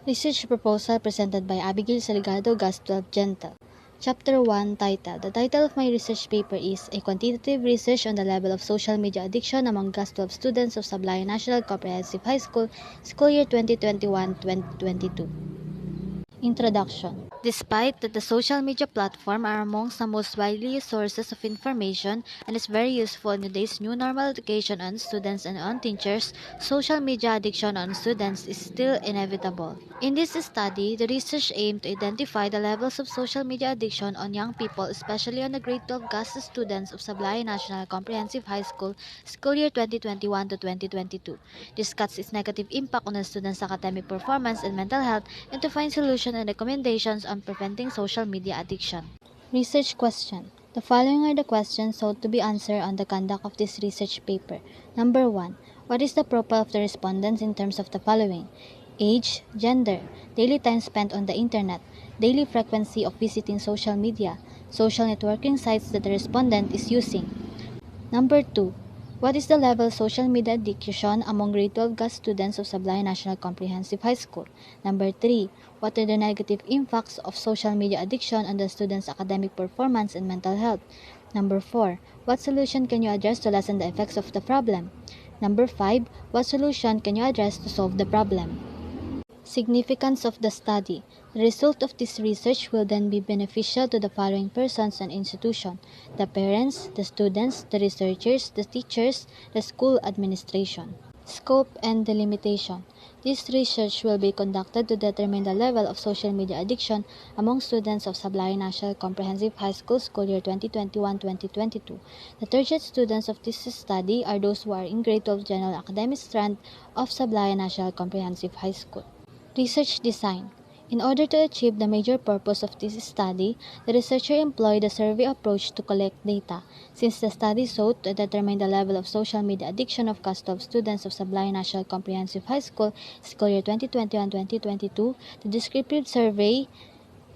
Research proposal presented by Abigail Salgado, GAS 12 Gentle. Chapter 1 title. The title of my research paper is A Quantitative Research on the Level of Social Media Addiction Among GAS 12 Students of Sablayan National Comprehensive High School, School Year 2021-2022. Introduction. Despite that the social media platform are amongst the most widely used sources of information and is very useful in today's new normal education on students and on teachers, social media addiction on students is still inevitable. In this study, the research aimed to identify the levels of social media addiction on young people, especially on the grade 12 GAS students of Sablayan National Comprehensive High School, school year 2021-2022, discuss its negative impact on the students' academic performance and mental health, and to find solutions and recommendations on preventing social media addiction. Research question. The following are the questions sought to be answered on the conduct of this research paper. Number 1. What is the profile of the respondents in terms of the following? Age, gender, daily time spent on the internet, daily frequency of visiting social media, social networking sites that the respondent is using. Number 2. What is the level of social media addiction among grade 12 GAS students of Sablayan National Comprehensive High School? Number 3. What are the negative impacts of social media addiction on the students' academic performance and mental health? Number 4. What solution can you address to lessen the effects of the problem? Number 5. What solution can you address to solve the problem? Significance of the study. The result of this research will then be beneficial to the following persons and institutions: the parents, the students, the researchers, the teachers, the school administration. Scope and delimitation. This research will be conducted to determine the level of social media addiction among students of Sablayan National Comprehensive High School, school year 2021-2022. The target students of this study are those who are in grade 12 General Academic Strand of Sablayan National Comprehensive High School. Research design. In order to achieve the major purpose of this study, the researcher employed a survey approach to collect data. Since the study sought to determine the level of social media addiction of GAS 12 students of Sablayan National Comprehensive High School, school year 2021-2022, the descriptive survey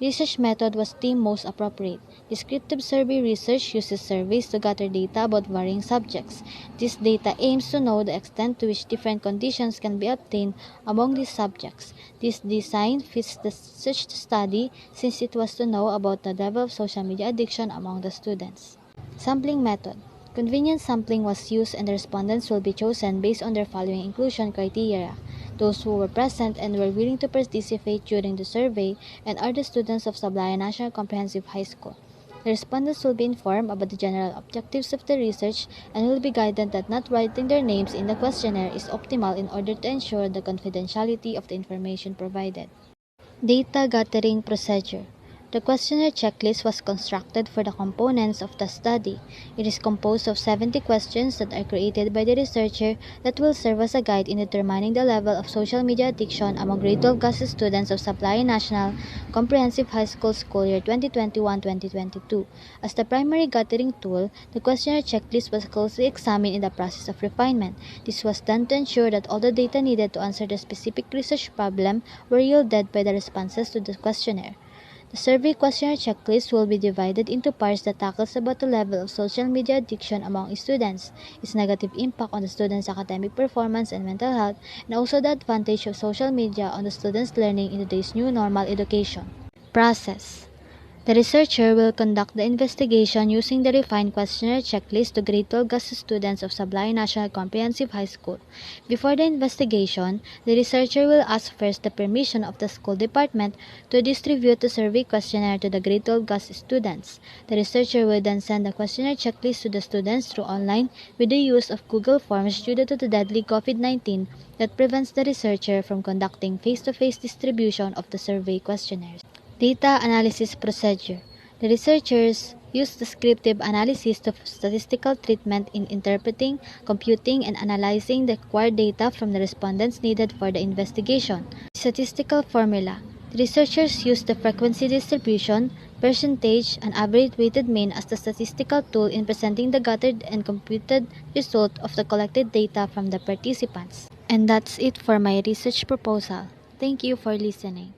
research method was deemed most appropriate. Descriptive survey research uses surveys to gather data about varying subjects. This data aims to know the extent to which different conditions can be obtained among these subjects. This design fits the such study since it was to know about the level of social media addiction among the students. Sampling method. Convenient sampling was used and the respondents will be chosen based on their following inclusion criteria: those who were present and were willing to participate during the survey and are the students of Sablayan National Comprehensive High School. The respondents will be informed about the general objectives of the research and will be guided that not writing their names in the questionnaire is optimal in order to ensure the confidentiality of the information provided. Data gathering procedure. The questionnaire checklist was constructed for the components of the study. It is composed of 70 questions that are created by the researcher that will serve as a guide in determining the level of social media addiction among grade 12 GAS students of Sablayan National Comprehensive High School, school year 2021-2022. As the primary gathering tool, the questionnaire checklist was closely examined in the process of refinement. This was done to ensure that all the data needed to answer the specific research problem were yielded by the responses to the questionnaire. The survey questionnaire checklist will be divided into parts that tackles about the level of social media addiction among students, its negative impact on the students' academic performance and mental health, and also the advantage of social media on the students' learning in today's new normal education. Process. The researcher will conduct the investigation using the refined questionnaire checklist to grade 12 GAS students of Sablayan National Comprehensive High School. Before the investigation, the researcher will ask first the permission of the school department to distribute the survey questionnaire to the grade 12 GAS students. The researcher will then send the questionnaire checklist to the students through online with the use of Google Forms due to the deadly COVID-19 that prevents the researcher from conducting face-to-face distribution of the survey questionnaires. Data analysis procedure. The researchers use descriptive analysis to statistical treatment in interpreting, computing, and analyzing the acquired data from the respondents needed for the investigation. Statistical formula. The researchers use the frequency distribution, percentage, and average weighted mean as the statistical tool in presenting the gathered and computed result of the collected data from the participants. And that's it for my research proposal. Thank you for listening.